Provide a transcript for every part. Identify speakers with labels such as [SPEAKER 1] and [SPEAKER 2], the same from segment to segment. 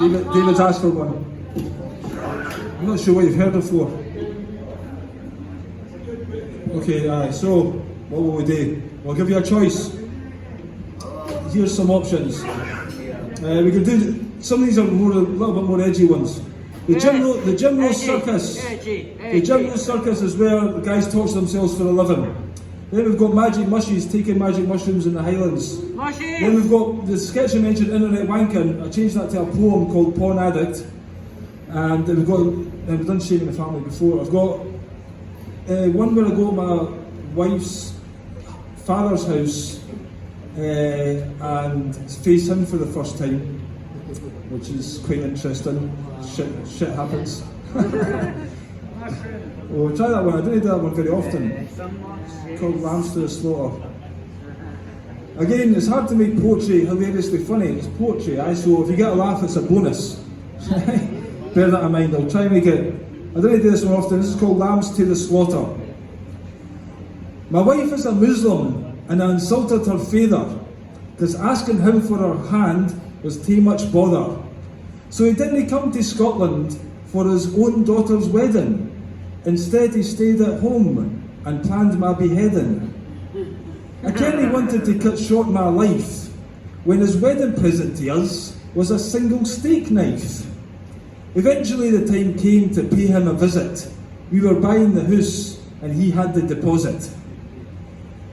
[SPEAKER 1] David's asked for one. I'm not sure what you've heard before. Okay, so what will we do? We'll give you a choice. Here's some options. We can do some of these are a little bit more edgy ones. The Jim Rose Circus. The Jim Rose Circus is where the guys torture themselves for a living. Then we've got Magic Mushies taking magic mushrooms in the Highlands. Then we've got the sketch I mentioned, Internet Wanking. I changed that to a poem called Porn Addict. And then we've done Shaming the Family before. I've got one where I go to my wife's father's house and face him for the first time, which is quite interesting. Shit happens. Oh, try that one. I don't do that one very often. It's called Lambs to the Slaughter. Again, it's hard to make poetry hilariously funny. It's poetry, so if you get a laugh, it's a bonus. Bear that in mind. I'll try and make it. I don't do this one often. This is called Lambs to the Slaughter. My wife is a Muslim and I insulted her father because asking him for her hand was too much bother. So he didn't come to Scotland for his own daughter's wedding. Instead he stayed at home and planned my beheading. I kinda wanted to cut short my life when his wedding present to us was a single steak knife. Eventually the time came to pay him a visit. We were buying the house and he had the deposit.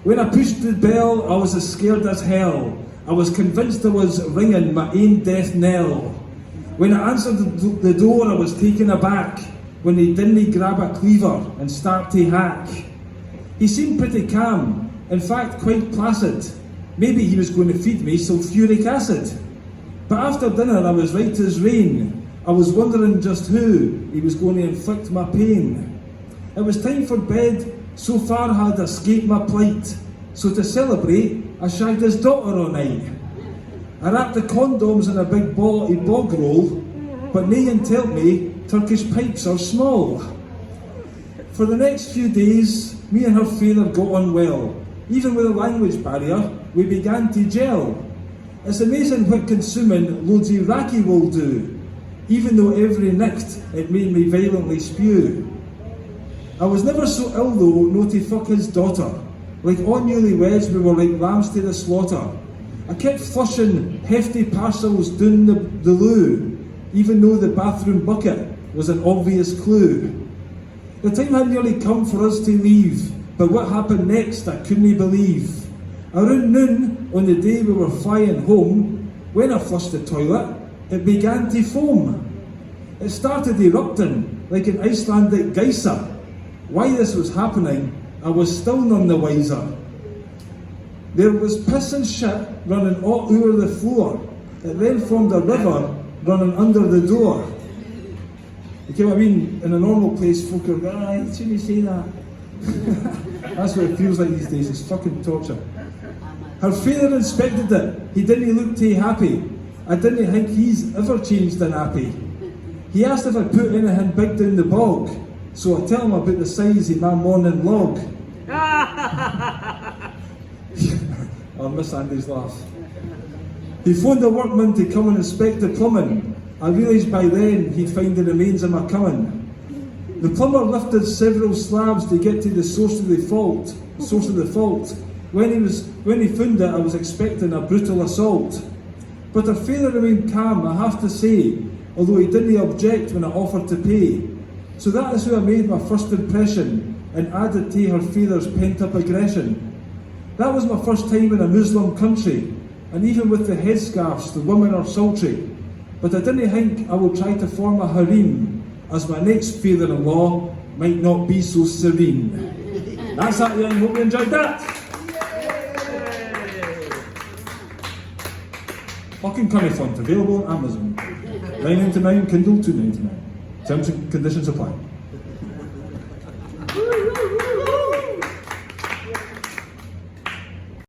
[SPEAKER 1] When I pushed the bell, I was as scared as hell. I was convinced I was ringing my own death knell. When I answered the door, I was taken aback when he didn't grab a cleaver and start to hack. He seemed pretty calm, in fact quite placid. Maybe he was going to feed me sulfuric acid. But after dinner I was right as rain. I was wondering just who he was going to inflict my pain. It was time for bed, so far I had escaped my plight. So to celebrate, I shagged his daughter all night. I wrapped the condoms in a big bog roll, but nae tell me Turkish pipes are small. For the next few days, me and her father got on well. Even with a language barrier, we began to gel. It's amazing what consuming loads of raki will do, even though every night it made me violently spew. I was never so ill though, no to fuck his daughter. Like all newlyweds, we were like lambs to the slaughter. I kept flushing hefty parcels down the loo, even though the bathroom bucket was an obvious clue. The time had nearly come for us to leave, but what happened next I couldn't believe. Around noon, on the day we were flying home, when I flushed the toilet, it began to foam. It started erupting like an Icelandic geyser. Why this was happening, I was still none the wiser. There was piss and shit running all over the floor. It then formed a river running under the door. You know what I mean? In a normal place, folk are going, shouldn't you say that? That's what it feels like these days. It's fucking torture. Her father inspected it. He didn't look too happy. I didn't think he's ever changed a nappy. He asked if I put anything big down the bog, so I tell him about the size of my morning log. I miss Andy's laugh. He phoned a workman to come and inspect the plumbing. I realised by then he'd find the remains of my coming. The plumber lifted several slabs to get to the source of the fault. When he found it, I was expecting a brutal assault. But her father remained calm, I have to say, although he didn't object when I offered to pay. So that is how I made my first impression and added to her father's pent-up aggression. That was my first time in a Muslim country, and even with the headscarves, the women are sultry. But I didn't think I would try to form a harem, as my next father-in-law might not be so serene. That's that, I hope you enjoyed that. Fucking Cunny Font, available on Amazon. £9.99, Kindle £2.99. Terms and conditions apply.